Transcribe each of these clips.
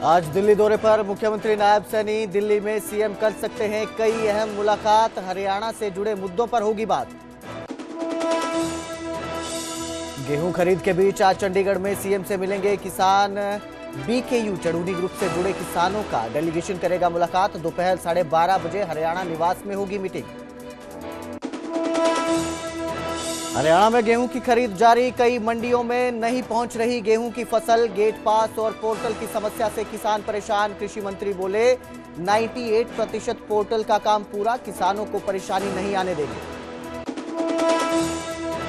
आज दिल्ली दौरे पर मुख्यमंत्री नायब सैनी। दिल्ली में सीएम कर सकते हैं कई अहम मुलाकात। हरियाणा से जुड़े मुद्दों पर होगी बात। गेहूं खरीद के बीच आज चंडीगढ़ में सीएम से मिलेंगे किसान। बीकेयू चढ़ूनी ग्रुप से जुड़े किसानों का डेलीगेशन करेगा मुलाकात। दोपहर 12:30 बजे हरियाणा निवास में होगी मीटिंग। हरियाणा में गेहूं की खरीद जारी। कई मंडियों में नहीं पहुंच रही गेहूं की फसल। गेट पास और पोर्टल की समस्या से किसान परेशान। कृषि मंत्री बोले 98% पोर्टल का काम पूरा, किसानों को परेशानी नहीं आने देंगे।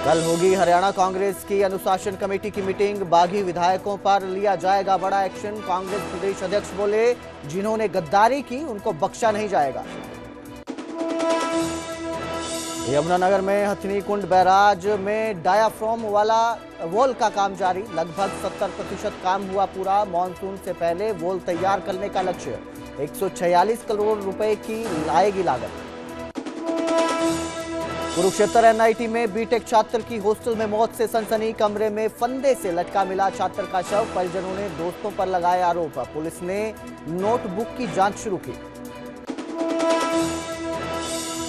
कल होगी हरियाणा कांग्रेस की अनुशासन कमेटी की मीटिंग। बागी विधायकों पर लिया जाएगा बड़ा एक्शन। कांग्रेस प्रदेश अध्यक्ष बोले जिन्होंने गद्दारी की उनको बख्शा नहीं जाएगा। यमुनानगर में हथनी कुंड बैराज में डायाफ्राम वाला वॉल का काम जारी। लगभग 70% काम हुआ पूरा। मानसून से पहले वॉल तैयार करने का लक्ष्य। 146 करोड़ रुपए की लाएगी लागत। कुरुक्षेत्र एनआईटी में बीटेक छात्र की हॉस्टल में मौत से सनसनी। कमरे में फंदे से लटका मिला छात्र का शव। परिजनों ने दोस्तों पर लगाए आरोप। पुलिस ने नोटबुक की जांच शुरू की।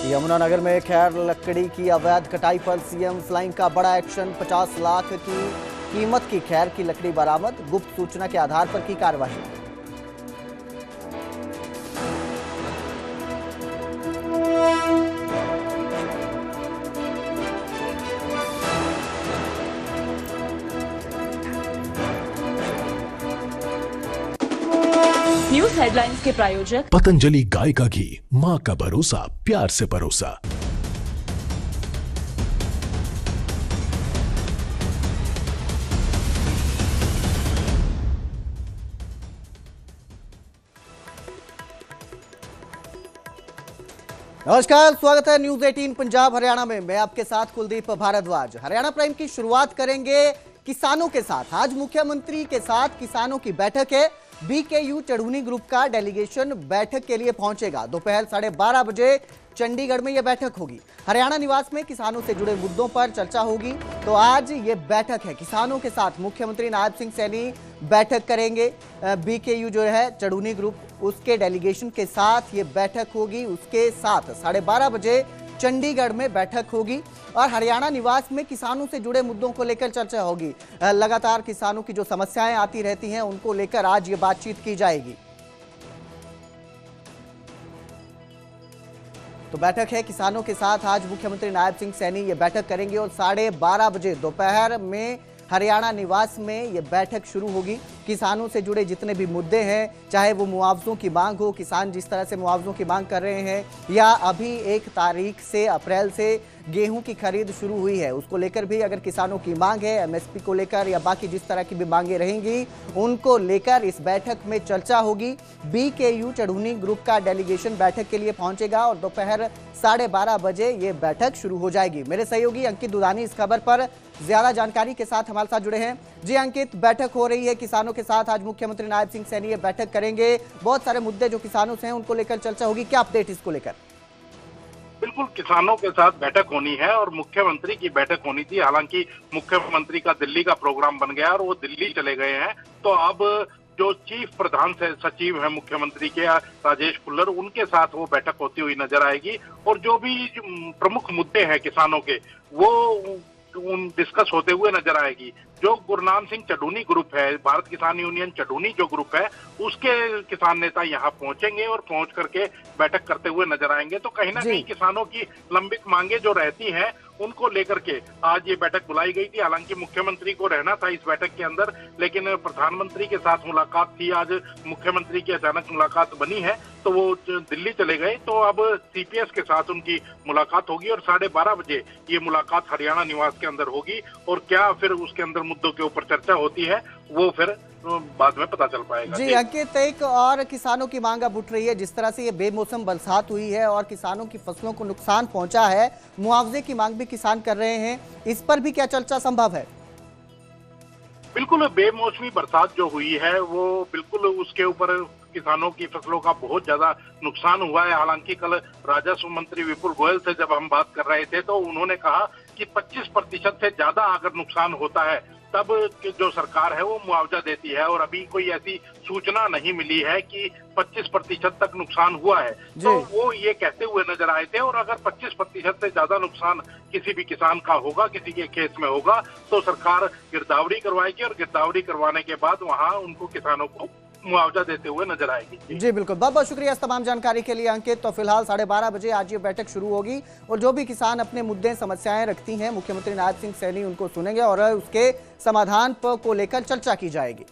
यमुनानगर में खैर लकड़ी की अवैध कटाई पर सीएम फ्लाइंग का बड़ा एक्शन। 50 लाख की कीमत की खैर की लकड़ी बरामद। गुप्त सूचना के आधार पर की कार्रवाई। न्यूज हेडलाइंस के प्रायोजक पतंजलि गाय का घी, माँ का भरोसा, प्यार से परोसा। नमस्कार, स्वागत है न्यूज 18 पंजाब हरियाणा में। मैं आपके साथ कुलदीप भारद्वाज। हरियाणा प्राइम की शुरुआत करेंगे किसानों के साथ। आज मुख्यमंत्री के साथ किसानों की बैठक है। बीकेयू चढ़ूनी ग्रुप का डेलीगेशन बैठक के लिए पहुंचेगा। दोपहर 12:30 बजे चंडीगढ़ में यह बैठक होगी। हरियाणा निवास में किसानों से जुड़े मुद्दों पर चर्चा होगी। तो आज ये बैठक है किसानों के साथ। मुख्यमंत्री नायब सिंह सैनी बैठक करेंगे। बीकेयू जो है चढ़ूनी ग्रुप, उसके डेलीगेशन के साथ ये बैठक होगी। उसके साथ 12:30 बजे चंडीगढ़ में बैठक होगी और हरियाणा निवास में किसानों से जुड़े मुद्दों को लेकर चर्चा होगी। लगातार किसानों की जो समस्याएं आती रहती हैं उनको लेकर आज ये बातचीत की जाएगी। तो बैठक है किसानों के साथ। आज मुख्यमंत्री नायब सिंह सैनी ये बैठक करेंगे और 12:30 बजे दोपहर में हरियाणा निवास में ये बैठक शुरू होगी। किसानों से जुड़े जितने भी मुद्दे हैं, चाहे वो मुआवजों की मांग हो, किसान जिस तरह से मुआवजों की मांग कर रहे हैं, या अभी 1 तारीख से अप्रैल से गेहूं की खरीद शुरू हुई है, उसको लेकर भी अगर किसानों की मांग है, एमएसपी को लेकर या बाकी जिस तरह की भी मांगे रहेंगी, उनको लेकर इस बैठक में चर्चा होगी। बीकेयू चढ़ूनी ग्रुप का डेलीगेशन बैठक के लिए पहुंचेगा और दोपहर 12:30 बजे ये बैठक शुरू हो जाएगी। मेरे सहयोगी अंकित दुधानी इस खबर पर ज्यादा जानकारी के साथ हमारे साथ जुड़े हैं। जी अंकित, बैठक हो रही है किसानों के साथ। आज मुख्यमंत्री नायब सिंह सैनी ये बैठक करेंगे। बहुत सारे मुद्दे जो किसानों से हैं उनको लेकर चर्चा होगी। क्या अपडेट इसको लेकर? बिल्कुल, किसानों के साथ बैठक होनी है और मुख्यमंत्री की बैठक होनी थी। हालांकि मुख्यमंत्री का दिल्ली का प्रोग्राम बन गया और वो दिल्ली चले गए हैं। तो अब जो चीफ प्रधान सचिव है मुख्यमंत्री के, राजेश कुल्लर, उनके साथ वो बैठक होती हुई नजर आएगी और जो भी प्रमुख मुद्दे हैं किसानों के वो डिस्कस होते हुए नजर आएगी। जो गुरनाम सिंह चढ़ूनी ग्रुप है, भारत किसान यूनियन चढ़ूनी जो ग्रुप है, उसके किसान नेता यहाँ पहुंचेंगे और पहुंच करके बैठक करते हुए नजर आएंगे। तो कहीं ना कहीं किसानों की लंबित मांगे जो रहती हैं उनको लेकर के आज ये बैठक बुलाई गई थी। हालांकि मुख्यमंत्री को रहना था इस बैठक के अंदर, लेकिन प्रधानमंत्री के साथ मुलाकात थी। आज मुख्यमंत्री की अचानक मुलाकात बनी है तो वो दिल्ली चले गए। तो अब सीपीएस के साथ उनकी मुलाकात होगी और 12:30 बजे ये मुलाकात हरियाणा निवास के अंदर होगी। और क्या फिर उसके अंदर मुद्दों के ऊपर चर्चा होती है वो फिर बाद में पता चल पाएगा। जी अंकित, एक और किसानों की मांग अब उठ रही है। जिस तरह से ये बेमौसम बरसात हुई है और किसानों की फसलों को नुकसान पहुंचा है, मुआवजे की मांग भी किसान कर रहे हैं। इस पर भी क्या चर्चा संभव है? बिल्कुल, बेमौसमी बरसात जो हुई है वो बिल्कुल उसके ऊपर किसानों की फसलों का बहुत ज्यादा नुकसान हुआ है। हालांकि कल राजस्व मंत्री विपुल गोयल से जब हम बात कर रहे थे तो उन्होंने कहा कि 25% से ज्यादा अगर नुकसान होता है तब जो सरकार है वो मुआवजा देती है, और अभी कोई ऐसी सूचना नहीं मिली है कि 25% तक नुकसान हुआ है। तो वो ये कहते हुए नजर आए थे, और अगर 25% से ज्यादा नुकसान किसी भी किसान का होगा, किसी के खेत में होगा, तो सरकार गिरदावरी करवाएगी, और गिरदावरी करवाने के बाद वहां उनको किसानों को मुआवजा देते हुए नजर आएगी। जी बिल्कुल, बहुत बहुत शुक्रिया इस तमाम जानकारी के लिए अंकित। तो फिलहाल 12:30 बजे आज ये बैठक शुरू होगी, और जो भी किसान अपने मुद्दे समस्याएं रखती हैं, मुख्यमंत्री नायब सिंह सैनी उनको सुनेंगे और उसके समाधान को लेकर चर्चा की जाएगी।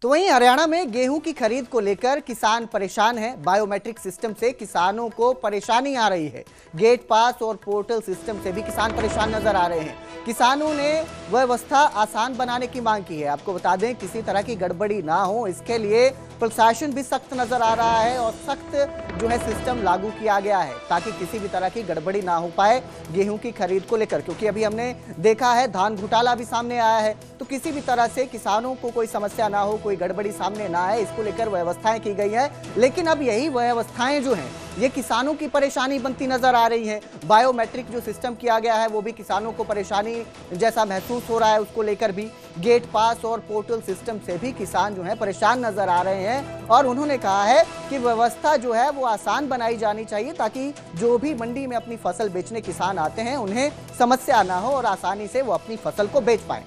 तो वहीं हरियाणा में गेहूं की खरीद को लेकर किसान परेशान हैं। बायोमेट्रिक सिस्टम से किसानों को परेशानी आ रही है। गेट पास और पोर्टल सिस्टम से भी किसान परेशान नजर आ रहे हैं। किसानों ने व्यवस्था आसान बनाने की मांग की है। आपको बता दें, किसी तरह की गड़बड़ी ना हो, इसके लिए प्रशासन भी सख्त नजर आ रहा है और सख्त जो है सिस्टम लागू किया गया है, ताकि किसी भी तरह की गड़बड़ी ना हो पाए गेहूं की खरीद को लेकर। क्योंकि अभी हमने देखा है धान घोटाला भी सामने आया है, तो किसी भी तरह से किसानों को कोई समस्या ना हो, कोई गड़बड़ी सामने ना आए, इसको लेकर व्यवस्थाएं की गई है। लेकिन अब यही व्यवस्थाएं जो हैं ये किसानों की परेशानी बनती नजर आ रही है। बायोमेट्रिक जो सिस्टम किया गया है वो भी किसानों को परेशानी जैसा महसूस हो रहा है, उसको लेकर भी गेट पास और पोर्टल सिस्टम से भी किसान जो है परेशान नजर आ रहे हैं। और उन्होंने कहा है कि व्यवस्था जो है वो आसान बनाई जानी चाहिए, ताकि जो भी मंडी में अपनी फसल बेचने किसान आते हैं उन्हें समस्या ना हो और आसानी से वो अपनी फसल को बेच पाए।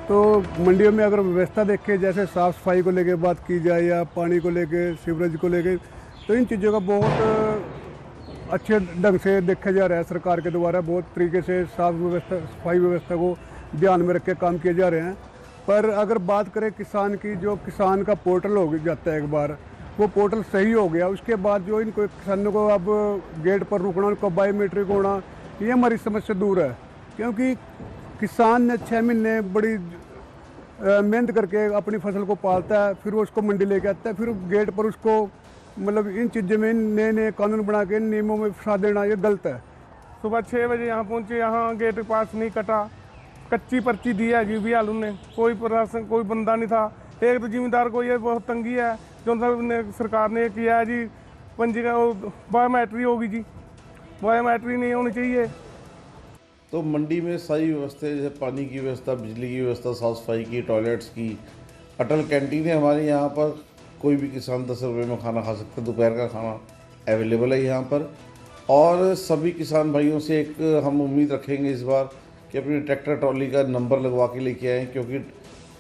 तो मंडियों में अगर व्यवस्था देखें, जैसे साफ़ सफाई को लेके बात की जाए या पानी को लेके, सीवरेज को लेके, तो इन चीज़ों का बहुत अच्छे ढंग से देखा जा रहा है। सरकार के द्वारा बहुत तरीके से साफ व्यवस्था, सफाई व्यवस्था को ध्यान में रख के काम किए जा रहे हैं। पर अगर बात करें किसान की, जो किसान का पोर्टल हो जाता है, एक बार वो पोर्टल सही हो गया, उसके बाद जो इनको किसानों को अब गेट पर रुकना, उनको बायोमेट्रिक होना, ये हमारी समस्या दूर है। क्योंकि किसान ने 6 महीने बड़ी मेहनत करके अपनी फसल को पालता है, फिर वो उसको मंडी लेके आता है, फिर गेट पर उसको मतलब इन चीज़ों में नए नए कानून बना के नियमों में फंसा देना, ये गलत है। सुबह 6 बजे यहाँ पहुँचे, यहाँ गेट पास नहीं कटा, कच्ची पर्ची दी है जी भी आलू ने, कोई प्रशासन कोई बंदा नहीं था। एक तो जिम्मेदार को ये बहुत तंगी है, जो सरकार ने किया है जी, पंजीका बायोमेट्री होगी जी, बायोमेट्री नहीं होनी चाहिए। तो मंडी में सारी व्यवस्था, जैसे पानी की व्यवस्था, बिजली की व्यवस्था, साफ़ सफाई की, टॉयलेट्स की, अटल कैंटीन है हमारे यहाँ पर, कोई भी किसान 10 रुपये में खाना खा सकता है, दोपहर का खाना अवेलेबल है यहाँ पर। और सभी किसान भाइयों से एक हम उम्मीद रखेंगे इस बार कि अपनी ट्रैक्टर ट्रॉली का नंबर लगवा के लेके आएँ, क्योंकि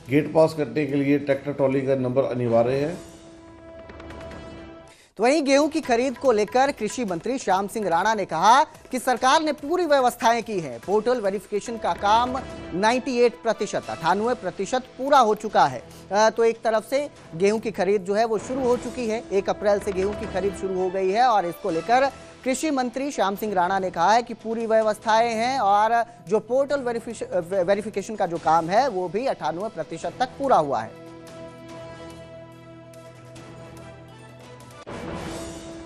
गेट पास करने के लिए ट्रैक्टर ट्रॉली का नंबर अनिवार्य है। तो वहीं गेहूं की खरीद को लेकर कृषि मंत्री श्याम सिंह राणा ने कहा कि सरकार ने पूरी व्यवस्थाएं की हैं। पोर्टल वेरिफिकेशन का काम 98% पूरा हो चुका है। तो एक तरफ से गेहूं की खरीद जो है वो शुरू हो चुकी है, 1 अप्रैल से गेहूं की खरीद शुरू हो गई है, और इसको लेकर कृषि मंत्री श्याम सिंह राणा ने कहा है कि पूरी व्यवस्थाएं हैं, और जो पोर्टल वेरिफिकेशन का जो काम है वो भी 98% तक पूरा हुआ है।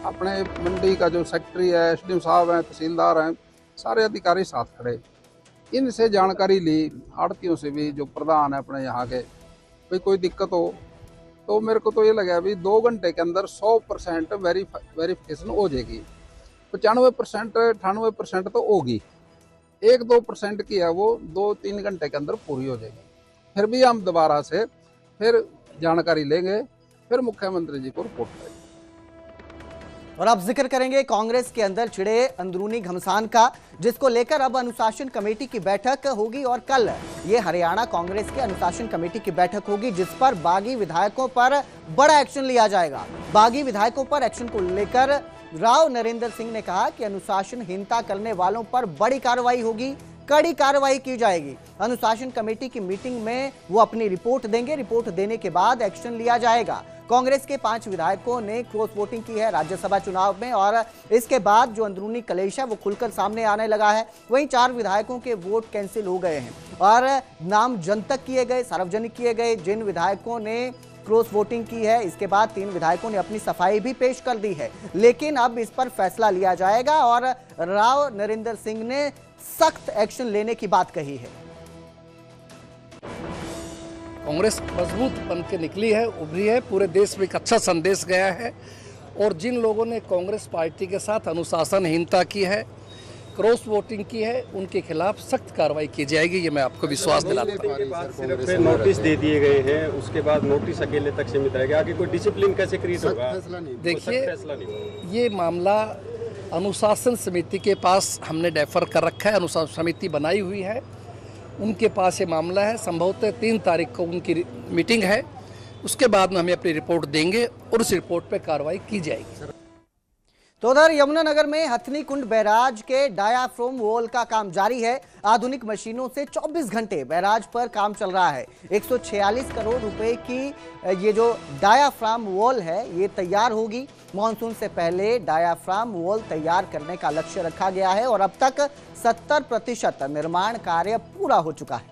अपने मंडी का जो सेक्रेटरी है, एसडीएम साहब हैं, तहसीलदार हैं, सारे अधिकारी साथ खड़े, इनसे जानकारी ली, आड़तियों से भी, जो प्रधान है अपने यहाँ के, भाई कोई दिक्कत हो तो मेरे को तो ये लगा भी 2 घंटे के अंदर 100% वेरिफिकेशन हो जाएगी। 95% 98% तो होगी, 1-2% की है वो 2-3 घंटे के अंदर पूरी हो जाएगी। फिर भी हम दोबारा से फिर जानकारी लेंगे, फिर मुख्यमंत्री जी को रिपोर्ट करेंगे। और अब जिक्र करेंगे कांग्रेस के अंदर छिड़े अंदरूनी घमासान का, जिसको लेकर अब अनुशासन कमेटी की बैठक होगी। और कल ये हरियाणा कांग्रेस के अनुशासन कमेटी की बैठक होगी, जिस पर बागी विधायकों पर बड़ा एक्शन लिया जाएगा। बागी विधायकों पर एक्शन को लेकर राव नरेंद्र सिंह ने कहा कि अनुशासनहीनता करने वालों पर बड़ी कार्रवाई होगी, कड़ी कार्रवाई की जाएगी। अनुशासन कमेटी की मीटिंग में वो अपनी रिपोर्ट देंगे, रिपोर्ट देने के बाद एक्शन लिया जाएगा। कांग्रेस के 5 विधायकों ने क्रॉस वोटिंग की है राज्यसभा चुनाव में, और इसके बाद जो अंदरूनी कलेश है वो खुलकर सामने आने लगा है। वहीं 4 विधायकों के वोट कैंसिल हो गए हैं और नाम जनतक किए गए, सार्वजनिक किए गए। जिन विधायकों ने क्रॉस वोटिंग की है, इसके बाद 3 विधायकों ने अपनी सफाई भी पेश कर दी है। लेकिन अब इस पर फैसला लिया जाएगा, और राव नरेंद्र सिंह ने सख्त एक्शन लेने की बात कही है। कांग्रेस मजबूत बन के निकली है, उभरी है, पूरे देश में एक अच्छा संदेश गया है। और जिन लोगों ने कांग्रेस पार्टी के साथ अनुशासनहीनता की है, क्रॉस वोटिंग की है, उनके खिलाफ सख्त कार्रवाई की जाएगी, ये मैं आपको विश्वास दिलाता हूँ। नोटिस दे दिए गए हैं, उसके बाद नोटिस अकेले तक सीमित रहेगा, आगे कोई डिसिप्लिन कैसे क्रिएट होगा? देखिए, ये मामला अनुशासन समिति के पास हमने डेफर कर रखा है, अनुशासन समिति बनाई हुई है, उनके पास ये मामला है। संभवतः 3 तारीख को उनकी मीटिंग है, उसके बाद में हमें अपनी रिपोर्ट देंगे और उस रिपोर्ट पर कार्रवाई की जाएगी। तो उधर यमुनानगर में हथनी कुंड बैराज के डायाफ्राम वॉल का काम जारी है। आधुनिक मशीनों से 24 घंटे बैराज पर काम चल रहा है। 146 करोड़ रुपए की ये जो डायाफ्राम वॉल है ये तैयार होगी। मॉनसून से पहले डायाफ्राम वॉल तैयार करने का लक्ष्य रखा गया है और अब तक 70% निर्माण कार्य पूरा हो चुका है।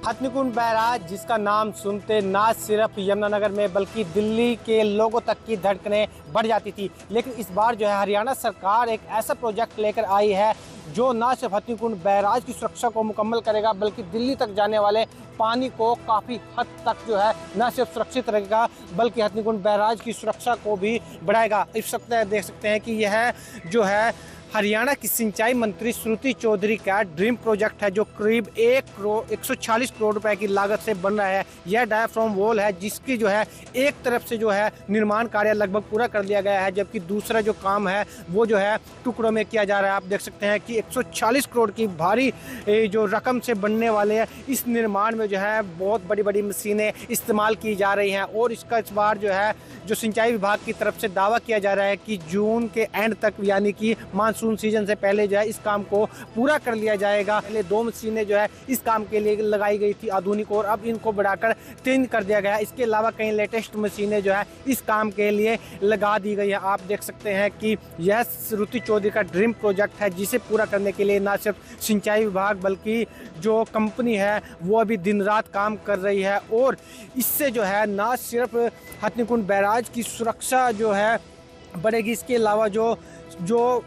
हथनी कुंड बैराज, जिसका नाम सुनते ना सिर्फ यमुनानगर में बल्कि दिल्ली के लोगों तक की धड़कनें बढ़ जाती थी, लेकिन इस बार जो है हरियाणा सरकार एक ऐसा प्रोजेक्ट लेकर आई है जो ना सिर्फ हथनी कुंड बैराज की सुरक्षा को मुकम्मल करेगा बल्कि दिल्ली तक जाने वाले पानी को काफ़ी हद तक जो है न सिर्फ सुरक्षित रखेगा बल्कि हथनी कुंड बैराज की सुरक्षा को भी बढ़ाएगा। इस वक्त देख सकते हैं कि यह जो है हरियाणा की सिंचाई मंत्री श्रुति चौधरी का ड्रीम प्रोजेक्ट है, जो करीब 140 करोड़ रुपए की लागत से बन रहा है। यह डायाफ्राम वॉल है जिसकी जो है एक तरफ से जो है निर्माण कार्य लगभग पूरा कर लिया गया है, जबकि दूसरा जो काम है वो जो है टुकड़ों में किया जा रहा है। आप देख सकते हैं कि 140 करोड़ की भारी जो रकम से बनने वाले इस निर्माण में जो है बहुत बड़ी बड़ी मशीनें इस्तेमाल की जा रही हैं और इसका इस बार जो है जो सिंचाई विभाग की तरफ से दावा किया जा रहा है कि जून के एंड तक यानी कि मानसून सीजन से पहले जो है इस काम को पूरा कर लिया जाएगा। पहले 2 मशीनें जो है इस काम के लिए लगाई गई थी आधुनिक, और अब इनको बढ़ाकर 3 कर दिया गया है। इसके अलावा कई लेटेस्ट मशीनें जो है इस काम के लिए लगा दी गई है। आप देख सकते हैं कि यह श्रुति चौधरी का ड्रीम प्रोजेक्ट है जिसे पूरा करने के लिए न सिर्फ सिंचाई विभाग बल्कि जो कंपनी है वो अभी दिन रात काम कर रही है और इससे जो है न सिर्फ हथनी कुंड बैराज की सुरक्षा जो है बढ़ेगी, इसके अलावा जो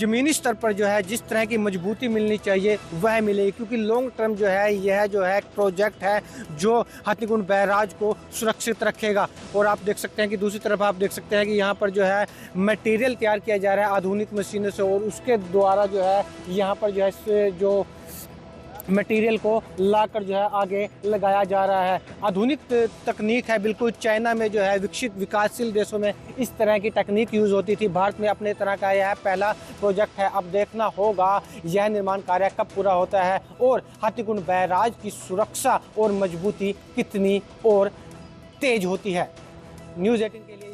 ज़मीनी स्तर पर जो है जिस तरह की मजबूती मिलनी चाहिए वह मिलेगी, क्योंकि लॉन्ग टर्म जो है यह जो है प्रोजेक्ट है जो हथनी कुंड बैराज को सुरक्षित रखेगा। और आप देख सकते हैं कि दूसरी तरफ आप देख सकते हैं कि यहाँ पर जो है मटेरियल तैयार किया जा रहा है आधुनिक मशीनों से और उसके द्वारा जो है यहाँ पर जो है जो मटेरियल को लाकर जो है आगे लगाया जा रहा है। आधुनिक तकनीक है, बिल्कुल चाइना में जो है विकसित विकासशील देशों में इस तरह की तकनीक यूज़ होती थी। भारत में अपने तरह का यह पहला प्रोजेक्ट है। अब देखना होगा यह निर्माण कार्य कब पूरा होता है और हथनी कुंड बैराज की सुरक्षा और मजबूती कितनी और तेज होती है। न्यूज़ 18 के लिए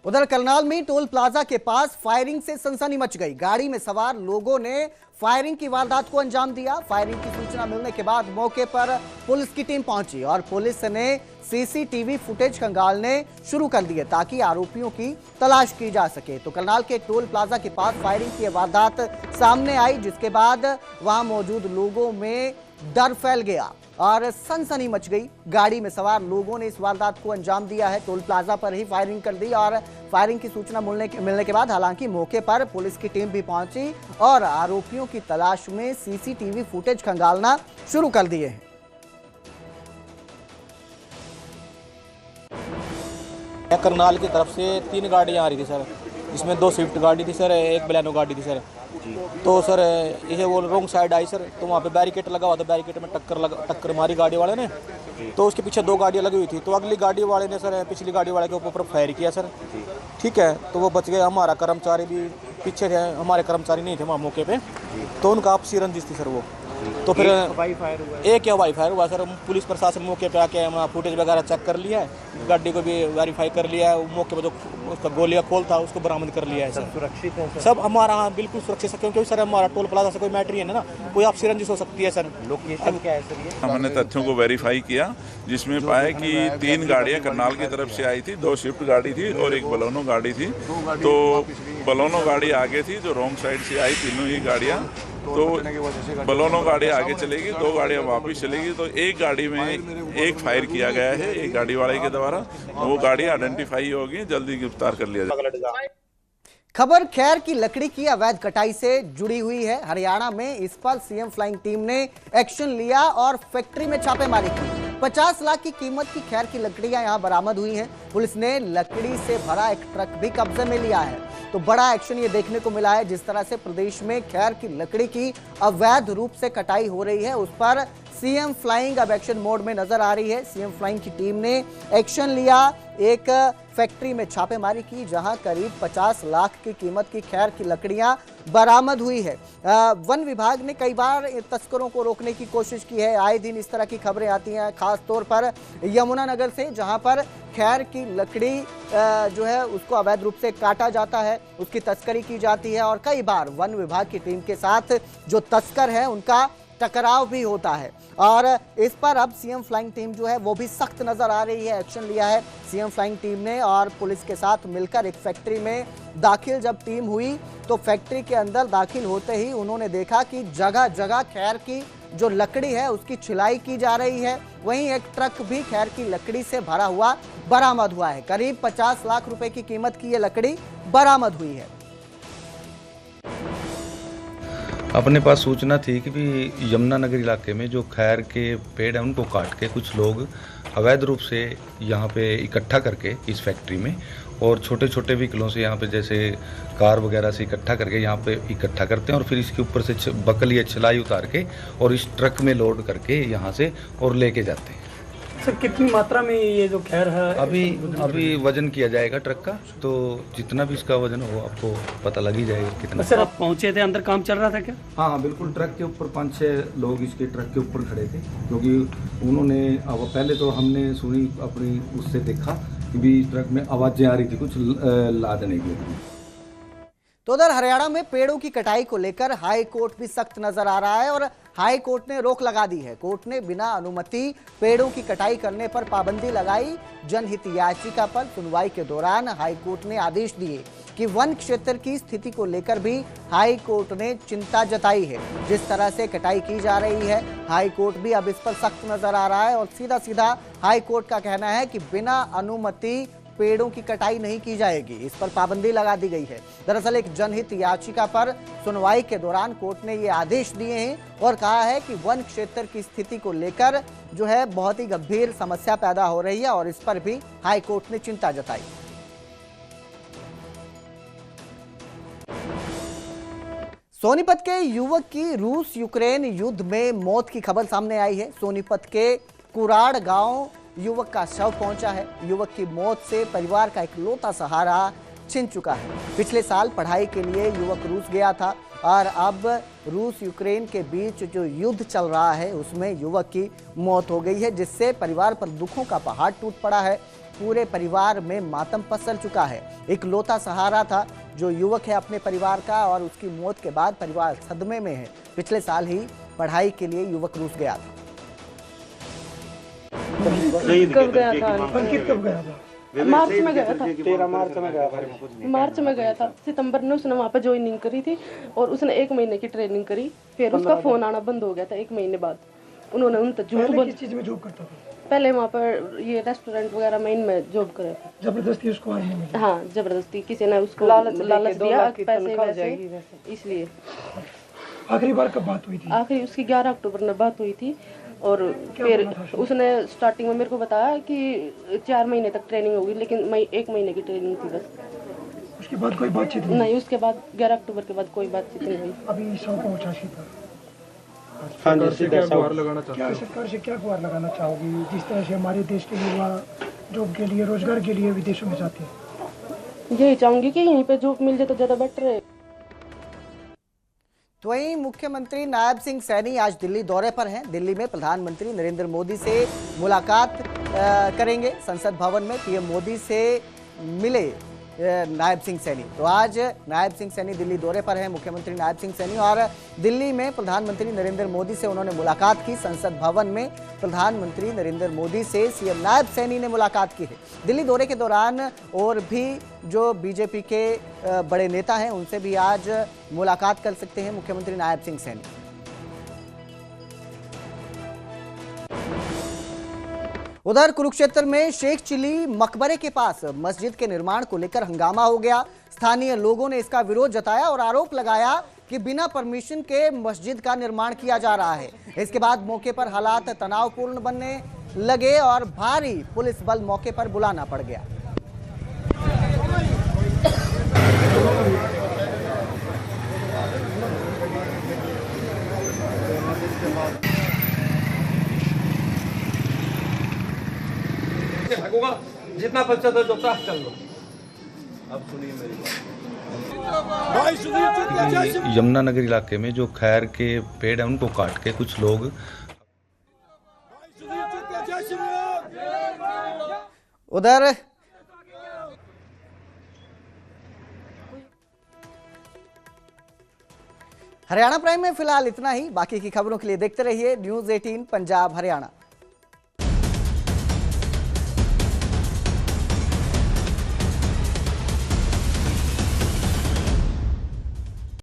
उधर करनाल में टोल प्लाजा के पास फायरिंग से सनसनी मच गई। गाड़ी में सवार लोगों ने फायरिंग की वारदात को अंजाम दिया। फायरिंग की सूचना मिलने के बाद मौके पर पुलिस की टीम पहुंची और पुलिस ने सीसीटीवी फुटेज खंगालने शुरू कर दिए ताकि आरोपियों की तलाश की जा सके। तो करनाल के टोल प्लाजा के पास फायरिंग की वारदात सामने आई, जिसके बाद वहां मौजूद लोगों में डर फैल गया और सनसनी मच गई। गाड़ी में सवार लोगों ने इस वारदात को अंजाम दिया है, टोल प्लाजा पर ही फायरिंग कर दी और फायरिंग की सूचना मिलने के बाद हालांकि मौके पर पुलिस की टीम भी पहुंची और आरोपियों की तलाश में सीसीटीवी फुटेज खंगालना शुरू कर दिए हैं। करनाल की तरफ से 3 गाड़ियाँ आ रही थी सर, इसमें 2 स्विफ्ट गाड़ी थी सर, 1 बलेनो गाड़ी थी सर। तो सर इसे वो रॉन्ग साइड आई सर, तो वहाँ पे बैरिकेड लगा हुआ था, बैरिकेड में टक्कर मारी गाड़ी वाले ने। तो उसके पीछे 2 गाड़ियाँ लगी हुई थी, तो अगली गाड़ी वाले ने सर पिछली गाड़ी वाले के ऊपर फायर किया सर। ठीक है, तो वो बच गए। हमारा कर्मचारी भी पीछे थे, हमारे कर्मचारी नहीं थे वहाँ मौके पे, तो उनका आपसी रंजिश थी सर वो। तो फिर एक हवाई फायर हुआ सर। पुलिस प्रशासन मौके पे आके हम फुटेज वगैरह चेक कर लिया है, गाड़ी को भी वेरीफाई कर लिया है। मौके पे जो उसका गोलियां खोल था उसको बरामद कर लिया है सर। सुरक्षित है सर सब हमारा? हाँ बिल्कुल सुरक्षित है, क्योंकि सर हमारा टोल प्लाजा से कोई मैटर ही है ना, कोई आपसी रंजिश हो सकती है सर। लोकेशन क्या है सर ये? हमने तथ्यों को वेरीफाई किया, जिसमें पाया कि 3 गाड़ियाँ करनाल की तरफ से आई थी, 2 स्विफ्ट गाड़ी थी और 1 बलोनो गाड़ी थी। तो बलोनो गाड़ी आगे थी जो रॉन्ग साइड से आई, तीनों ही गाड़ियाँ। तो बलोनो गाड़ी आगे चलेगी, 2 गाड़ियाँ वापस चलेगी। तो एक गाड़ी में एक फायर किया गया है एक गाड़ी वाले के द्वारा, वो गाड़ी आइडेंटिफाई होगी, जल्दी गिरफ्तार कर लिया जाएगा। खबर खैर की लकड़ी की अवैध कटाई से जुड़ी हुई है। हरियाणा में इस पर सीएम फ्लाइंग टीम ने एक्शन लिया और फैक्ट्री में छापेमारी की। 50 लाख की कीमत की खैर की लकड़ियां यहां बरामद हुई हैं। पुलिस ने लकड़ी से भरा एक ट्रक भी कब्जे में लिया है। तो बड़ा एक्शन ये देखने को मिला है। जिस तरह से प्रदेश में खैर की लकड़ी की अवैध रूप से कटाई हो रही है, उस पर सीएम फ्लाइंग अब एक्शन मोड में नजर आ रही है। सीएम फ्लाइंग की टीम ने एक्शन लिया, एक फैक्ट्री में छापेमारी की जहां करीब 50 लाख की कीमत की खैर की लकड़ियां बरामद हुई है। वन विभाग ने कई बार तस्करों को रोकने की कोशिश की है। आए दिन इस तरह की खबरें आती हैं, खास तौर पर यमुनानगर से, जहां पर खैर की लकड़ी जो है उसको अवैध रूप से काटा जाता है, उसकी तस्करी की जाती है और कई बार वन विभाग की टीम के साथ जो तस्कर है उनका टकराव भी होता है। और इस पर अब सीएम फ्लाइंग टीम जो है वो भी सख्त नजर आ रही है। एक्शन लिया है सीएम फ्लाइंग टीम ने और पुलिस के साथ मिलकर एक फैक्ट्री में दाखिल जब टीम हुई तो फैक्ट्री के अंदर दाखिल होते ही उन्होंने देखा कि जगह जगह खैर की जो लकड़ी है उसकी छिलाई की जा रही है। वहीं एक ट्रक भी खैर की लकड़ी से भरा हुआ बरामद हुआ है। करीब 50 लाख रुपए की कीमत की ये लकड़ी बरामद हुई है। अपने पास सूचना थी कि भी यमुनानगर इलाके में जो खैर के पेड़ हैं उनको काट के कुछ लोग अवैध रूप से यहाँ पे इकट्ठा करके इस फैक्ट्री में और छोटे छोटे व्हीकलों से यहाँ पे जैसे कार वगैरह से इकट्ठा करके यहाँ पे इकट्ठा करते हैं और फिर इसके ऊपर से बकल या छलाई उतार के और इस ट्रक में लोड करके यहाँ से और लेके जाते हैं। सर कितनी मात्रा में ये जो खैर है अभी वजन किया जाएगा ट्रक का, तो जितना भी इसका वजन हो आपको पता लग ही जाएगा कितना। सर आप पहुंचे थे, अंदर काम चल रहा था क्या? हाँ बिल्कुल, ट्रक के ऊपर 5-6 लोग इसके ट्रक के ऊपर खड़े थे, क्योंकि उन्होंने अब पहले तो हमने सुनी अपनी उससे देखा कि भी ट्रक में आवाज़ें आ रही थी कुछ लादने की। तो उधर हरियाणा में पेड़ों की कटाई को लेकर हाई कोर्ट भी सख्त नजर आ रहा है और हाई कोर्ट ने रोक लगा दी है। कोर्ट ने बिना अनुमति पेड़ों की कटाई करने पर पाबंदी लगाई। जनहित याचिका पर सुनवाई के दौरान हाई कोर्ट ने आदेश दिए कि वन क्षेत्र की स्थिति को लेकर भी हाई कोर्ट ने चिंता जताई है। जिस तरह से कटाई की जा रही है, हाई कोर्ट भी अब इस पर सख्त नजर आ रहा है और सीधा सीधा हाई कोर्ट का कहना है कि बिना अनुमति पेड़ों की कटाई नहीं की जाएगी, इस पर पाबंदी लगा दी गई है। दरअसल एक जनहित याचिका पर सुनवाई के दौरान कोर्ट ने ये आदेश दिए हैं और कहा है कि वन क्षेत्र की स्थिति को लेकर जो है बहुत ही गंभीर समस्या पैदा हो रही है और इस पर भी हाई कोर्ट ने चिंता जताई। सोनीपत के युवक की रूस यूक्रेन युद्ध में मौत की खबर सामने आई है। सोनीपत के कुराड़ गांव युवक का शव पहुंचा है। युवक की मौत से परिवार का इकलौता सहारा छिन चुका है। पिछले साल पढ़ाई के लिए युवक रूस गया था और अब रूस यूक्रेन के बीच जो युद्ध चल रहा है उसमें युवक की मौत हो गई है, जिससे परिवार पर दुखों का पहाड़ टूट पड़ा है। पूरे परिवार में मातम पसर चुका है। इकलौता सहारा था जो युवक है अपने परिवार का और उसकी मौत के बाद परिवार सदमे में है। पिछले साल ही पढ़ाई के लिए युवक रूस गया था। कब गया था? अंकित कब गया था? मार्च में गया था। 13 मार्च में गया था। मार्च में गया था। सितंबर में उसने वहाँ पे ज्वाइनिंग करी थी और उसने 1 महीने की ट्रेनिंग करी। फिर उसका फोन आना बंद हो गया था 1 महीने बाद। उन्होंने उन तक झूठ बोल। किस चीज में जॉब करता था? पहले वहाँ पर ये रेस्टोरेंट वगैरह में इनमें जॉब करे था। जबरदस्ती उसको आने में? हाँ जबरदस्ती, किसी ने उसको लालच दिया पैसे वैसे, इसलिए। आखिरी बार कब बात हुई थी? आखिरी उसकी 11 अक्टूबर में बात हुई थी और फिर उसने स्टार्टिंग में मेरे को बताया कि 4 महीने तक ट्रेनिंग होगी, लेकिन 1 महीने की ट्रेनिंग थी बस। उसके बाद कोई बातचीत नहीं? उसके बाद 11 अक्टूबर के बाद कोई बातचीत नहीं हुई। अभी 100 पहुंचा था। सरकार से क्या गुहार लगाना चाहोगी जिस तरह से हमारे देश के युवा जॉब के लिए, रोजगार के लिए विदेशों में जाते हैं? यही चाहूंगी कि यहीं पे जॉब मिल जाए तो ज्यादा बेटर है। तो वहीं मुख्यमंत्री नायब सिंह सैनी आज दिल्ली दौरे पर हैं। दिल्ली में प्रधानमंत्री नरेंद्र मोदी से मुलाकात करेंगे। संसद भवन में पीएम मोदी से मिले नायब सिंह सैनी। तो आज नायब सिंह सैनी दिल्ली दौरे पर हैं, मुख्यमंत्री नायब सिंह सैनी, और दिल्ली में प्रधानमंत्री नरेंद्र मोदी से उन्होंने मुलाकात की। संसद भवन में प्रधानमंत्री नरेंद्र मोदी से सीएम नायब सैनी ने मुलाकात की है। दिल्ली दौरे के दौरान और भी जो बीजेपी के बड़े नेता हैं उनसे भी आज मुलाकात कर सकते हैं मुख्यमंत्री नायब सिंह सैनी। उधर कुरुक्षेत्र में शेख चिली मकबरे के पास मस्जिद के निर्माण को लेकर हंगामा हो गया। स्थानीय लोगों ने इसका विरोध जताया और आरोप लगाया कि बिना परमिशन के मस्जिद का निर्माण किया जा रहा है। इसके बाद मौके पर हालात तनावपूर्ण बनने लगे और भारी पुलिस बल मौके पर बुलाना पड़ गया। जितना बच्चा था जो प्राप्त कर लो। अब सुनिए मेरी बात। यमुनानगर इलाके में जो खैर के पेड़ हैं उनको काट के कुछ लोग उधर हरियाणा प्राइम में फिलहाल इतना ही। बाकी की खबरों के लिए देखते रहिए न्यूज़ 18 पंजाब हरियाणा।